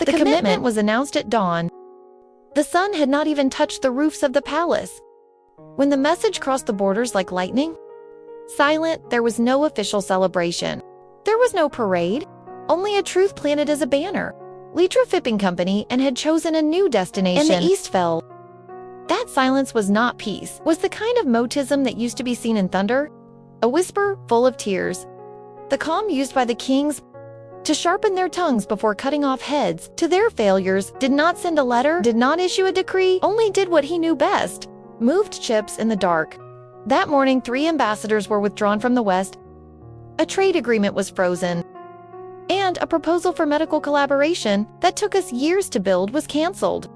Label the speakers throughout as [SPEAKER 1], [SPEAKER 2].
[SPEAKER 1] The commitment was announced at dawn. The sun had not even touched the roofs of the palace. When the message crossed the borders like lightning, silent, there was no official celebration. There was no parade, only a truth planted as a banner. Litra Fipping Company and had chosen a new destination, and the East fell. That silence was not peace, was the kind of motism that used to be seen in thunder, a whisper full of tears. The calm used by the kings to sharpen their tongues before cutting off heads to their failures, did not send a letter, did not issue a decree, only did what he knew best, moved chips in the dark. That morning, 3 ambassadors were withdrawn from the West. A trade agreement was frozen. And a proposal for medical collaboration that took us years to build was canceled.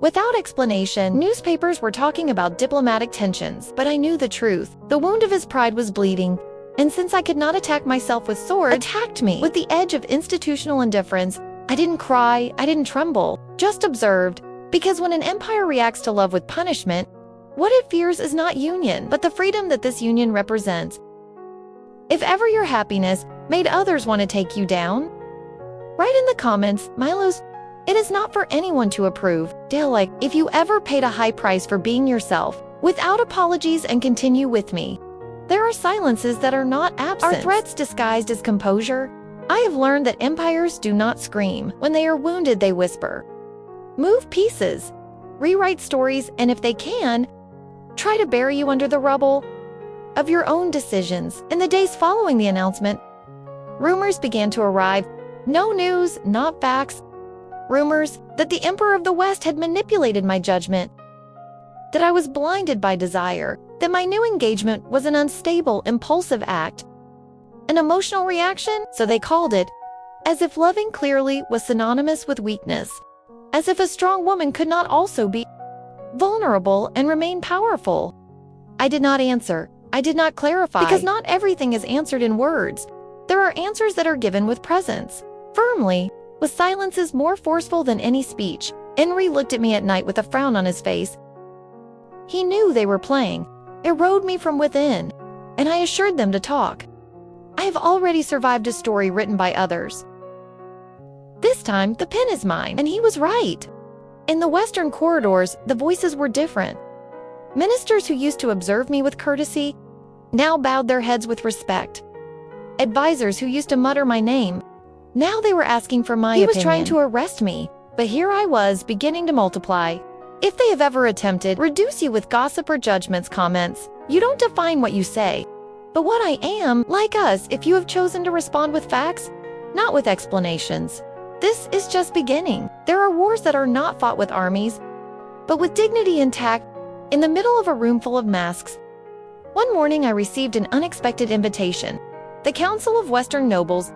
[SPEAKER 1] Without explanation, newspapers were talking about diplomatic tensions, but I knew the truth. The wound of his pride was bleeding, and since I could not attack myself with swords, attacked me with the edge of institutional indifference. I didn't cry, I didn't tremble, just observed, because when an empire reacts to love with punishment, what it fears is not union, but the freedom that this union represents. If ever your happiness made others want to take you down, write in the comments, Milo's, it is not for anyone to approve. Dale, like, if you ever paid a high price for being yourself, without apologies and continue with me. There are silences that are not absent. Are threats disguised as composure? I have learned that empires do not scream. When they are wounded, they whisper. Move pieces, rewrite stories, and if they can, try to bury you under the rubble of your own decisions. In the days following the announcement, rumors began to arrive. No news, not facts. Rumors that the Emperor of the West had manipulated my judgment, that I was blinded by desire, that my new engagement was an unstable, impulsive act, an emotional reaction, so they called it, as if loving clearly was synonymous with weakness, as if a strong woman could not also be vulnerable and remain powerful. I did not answer. I did not clarify, because not everything is answered in words. There are answers that are given with presence, firmly, with silences more forceful than any speech. Henry looked at me at night with a frown on his face. He knew they were playing, erode me from within, and I assured them to talk. I have already survived a story written by others. This time, the pen is mine, and he was right. In the western corridors, the voices were different. Ministers who used to observe me with courtesy now bowed their heads with respect. Advisors who used to mutter my name, now they were asking for my opinion. He was trying to arrest me, but here I was beginning to multiply. If they have ever attempted reduce you with gossip or judgments, comments, you don't define what you say. But what I am, like us, if you have chosen to respond with facts, not with explanations. This is just beginning. There are wars that are not fought with armies, but with dignity intact, in the middle of a room full of masks. One morning I received an unexpected invitation. The Council of Western Nobles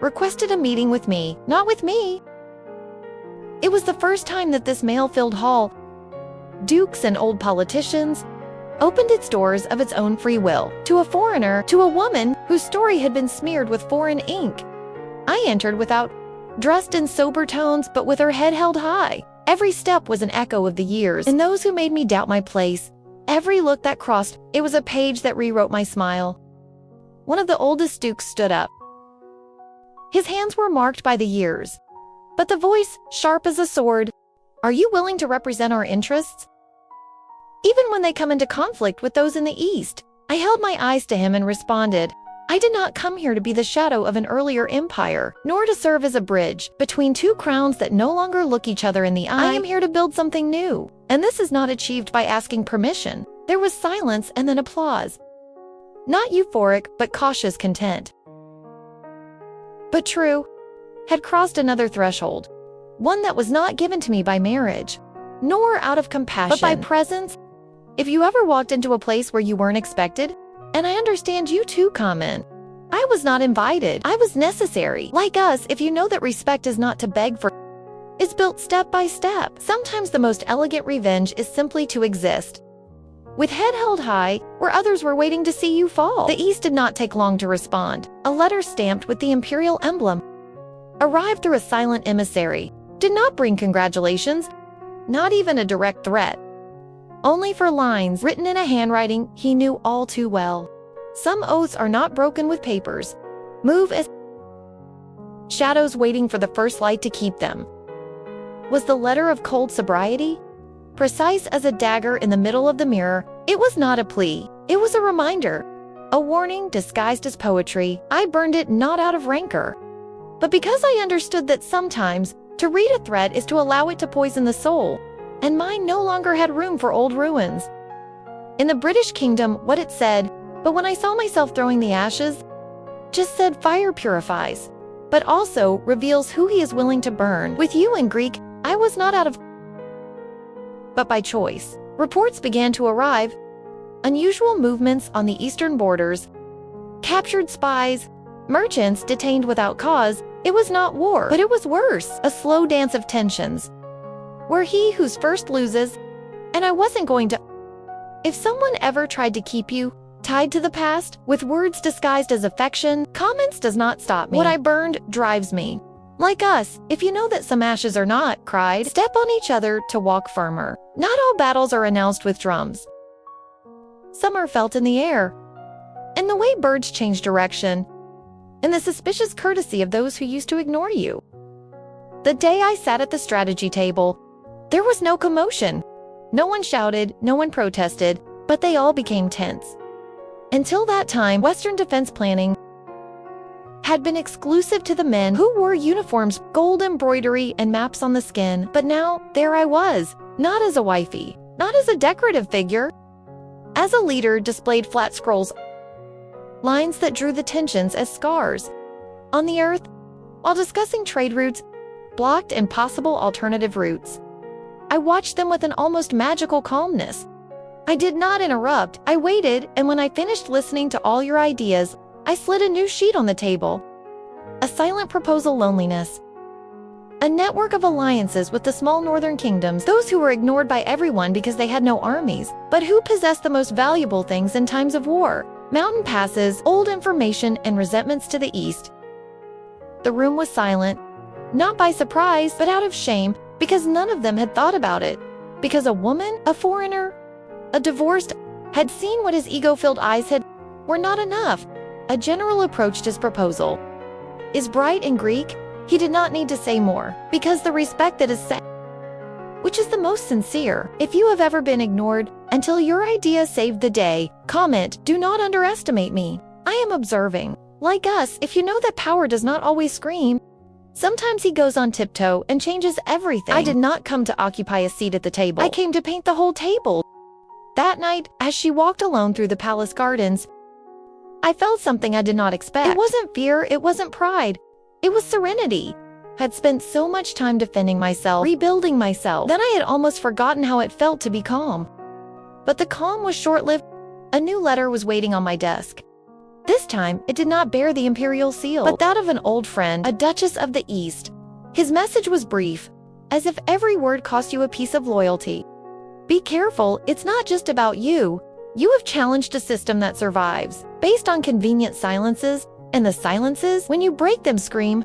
[SPEAKER 1] requested a meeting with me, not with me. It was the first time that this male-filled hall, dukes and old politicians, opened its doors of its own free will to a foreigner, to a woman whose story had been smeared with foreign ink. I entered dressed in sober tones, but with her head held high. Every step was an echo of the years and those who made me doubt my place. Every look that crossed, it was a page that rewrote my smile. One of the oldest dukes stood up. His hands were marked by the years, but the voice, sharp as a sword, "Are you willing to represent our interests? Even when they come into conflict with those in the East?" I held my eyes to him and responded, "I did not come here to be the shadow of an earlier empire, nor to serve as a bridge between two crowns that no longer look each other in the eye. I am here to build something new, and this is not achieved by asking permission." There was silence and then applause. Not euphoric, but cautious content. But true, had crossed another threshold, one that was not given to me by marriage, nor out of compassion, but by presence. If you ever walked into a place where you weren't expected, and I understand you too, comment. I was not invited, I was necessary. Like us, if you know that respect is not to beg for, it's built step by step. Sometimes the most elegant revenge is simply to exist, with head held high, where others were waiting to see you fall. The East did not take long to respond. A letter stamped with the imperial emblem arrived through a silent emissary. Did not bring congratulations, not even a direct threat. Only for lines written in a handwriting he knew all too well. Some oaths are not broken with papers. Move as shadows waiting for the first light to keep them. was the letter of cold sobriety. Precise as a dagger in the middle of the mirror, it was not a plea. It was a reminder. A warning disguised as poetry. I burned it not out of rancor, but because I understood that sometimes to read a threat is to allow it to poison the soul, and mine no longer had room for old ruins. In the British kingdom, what it said, but when I saw myself throwing the ashes, just said fire purifies, but also reveals who he is willing to burn. With you in Greek, I was not out of, but by choice. Reports began to arrive. Unusual movements on the eastern borders, captured spies, merchants detained without cause. It was not war, but it was worse, a slow dance of tensions, where he who's first loses, and I wasn't going to. If someone ever tried to keep you tied to the past with words disguised as affection, comments does not stop me. What I burned drives me. Like us, if you know that some ashes are not cried, step on each other to walk firmer. Not all battles are announced with drums. Some are felt in the air, and the way birds change direction, and the suspicious courtesy of those who used to ignore you. The day I sat at the strategy table, there was no commotion. No one shouted, no one protested, but they all became tense. Until that time, Western defense planning had been exclusive to the men who wore uniforms, gold embroidery, and maps on the skin. But now, there I was, not as a wifey, not as a decorative figure, as a leader displayed flat scrolls, lines that drew the tensions as scars on the earth, while discussing trade routes, blocked and possible alternative routes. I watched them with an almost magical calmness. I did not interrupt. I waited, and when I finished listening to all your ideas, I slid a new sheet on the table. A silent proposal loneliness. A network of alliances with the small northern kingdoms, those who were ignored by everyone because they had no armies, but who possessed the most valuable things in times of war. Mountain passes, old information, and resentments to the east. The room was silent, not by surprise, but out of shame, because none of them had thought about it. Because a woman, a foreigner, a divorced, had seen what his ego-filled eyes were not enough. A general approached his proposal. Is bright in Greek? He did not need to say more, because the respect that is said, which is the most sincere. If you have ever been ignored until your idea saved the day, comment, do not underestimate me. I am observing. Like us, if you know that power does not always scream, sometimes he goes on tiptoe and changes everything. I did not come to occupy a seat at the table. I came to paint the whole table. That night, as she walked alone through the palace gardens, I felt something I did not expect. It wasn't fear, it wasn't pride. It was serenity. I had spent so much time defending myself, rebuilding myself. Then I had almost forgotten how it felt to be calm. But the calm was short-lived. A new letter was waiting on my desk. This time, it did not bear the imperial seal, but that of an old friend, a duchess of the East. His message was brief, as if every word cost you a piece of loyalty. Be careful, it's not just about you. You have challenged a system that survives, based on convenient silences, and the silences, when you break them, scream.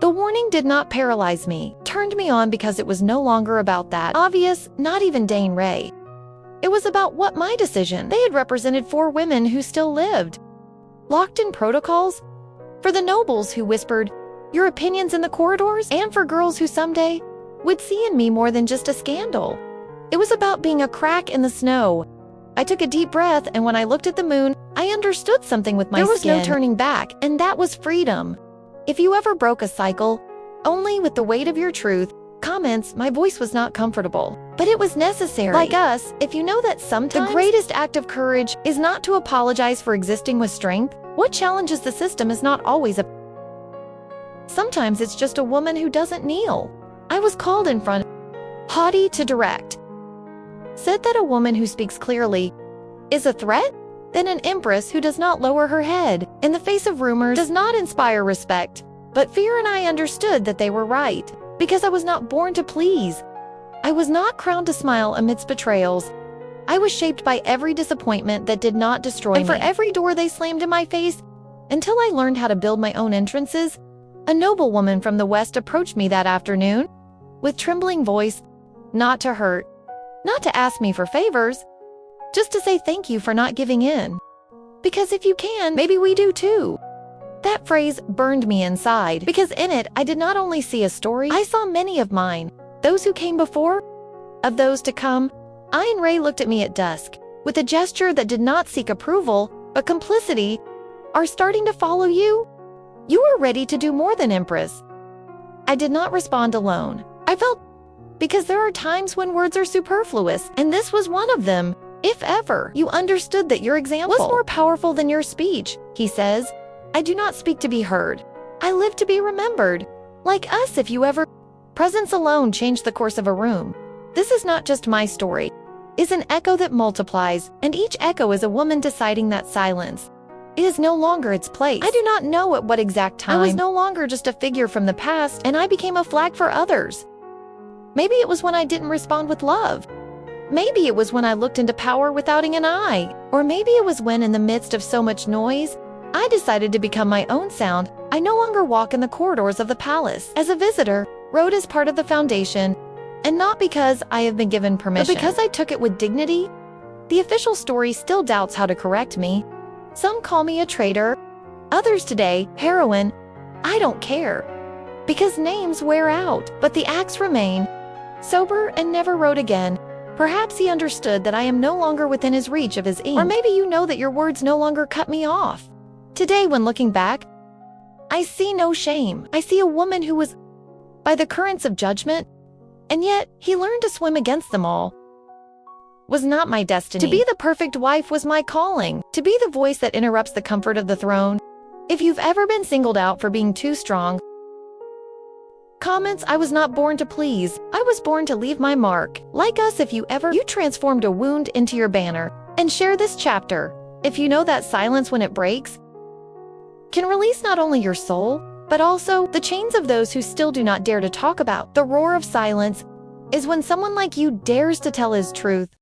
[SPEAKER 1] The warning did not paralyze me, turned me on because it was no longer about that obvious, not even Dane Ray. It was about what my decision. They had represented 4 women who still lived, locked in protocols, for the nobles who whispered your opinions in the corridors, and for girls who someday would see in me more than just a scandal. It was about being a crack in the snow. I took a deep breath, and when I looked at the moon, I understood something with my skin. There was no turning back, and that was freedom. If you ever broke a cycle, only with the weight of your truth, comments, my voice was not comfortable, but it was necessary. Like us, if you know that sometimes the greatest act of courage is not to apologize for existing with strength, what challenges the system is not always a. Sometimes it's just a woman who doesn't kneel. I was called in front, haughty to direct. Said that a woman who speaks clearly is a threat? Then an empress who does not lower her head in the face of rumors does not inspire respect. But fear, and I understood that they were right, because I was not born to please. I was not crowned to smile amidst betrayals. I was shaped by every disappointment that did not destroy me. And for every door they slammed in my face, until I learned how to build my own entrances. A noble woman from the West approached me that afternoon, with trembling voice, not to hurt, not to ask me for favors, just to say thank you for not giving in. Because if you can, maybe we do too. That phrase burned me inside, because in it I did not only see a story, I saw many of mine. Those who came before? Of those to come? Ayn Rand looked at me at dusk, with a gesture that did not seek approval, but complicity. Are starting to follow you? You are ready to do more than Empress. I did not respond alone. I felt, because there are times when words are superfluous, and this was one of them. If ever you understood that your example was more powerful than your speech, he says, I do not speak to be heard. I live to be remembered. Like us, if you ever. Presence alone changed the course of a room. This is not just my story. Is an echo that multiplies, and each echo is a woman deciding that silence. It is no longer its place. I do not know at what exact time. I was no longer just a figure from the past, and I became a flag for others. Maybe it was when I didn't respond with love. Maybe it was when I looked into power without an eye. Or maybe it was when, in the midst of so much noise, I decided to become my own sound. I no longer walk in the corridors of the palace as a visitor, rode as part of the foundation, and not because I have been given permission, but because I took it with dignity. The official story still doubts how to correct me. Some call me a traitor, others today, heroine. I don't care. Because names wear out, but the acts remain. Sober and never wrote again. Perhaps he understood that I am no longer within his reach of his ink. Or maybe you know that your words no longer cut me off. Today, when looking back, I see no shame. I see a woman who was by the currents of judgment, and yet he learned to swim against them all. Was not my destiny. To be the perfect wife was my calling. To be the voice that interrupts the comfort of the throne. If you've ever been singled out for being too strong, comments, I was not born to please. I was born to leave my mark. Like us, if you transformed a wound into your banner. And share this chapter. If you know that silence when it breaks can release not only your soul, but also the chains of those who still do not dare to talk about. The roar of silence is when someone like you dares to tell his truth.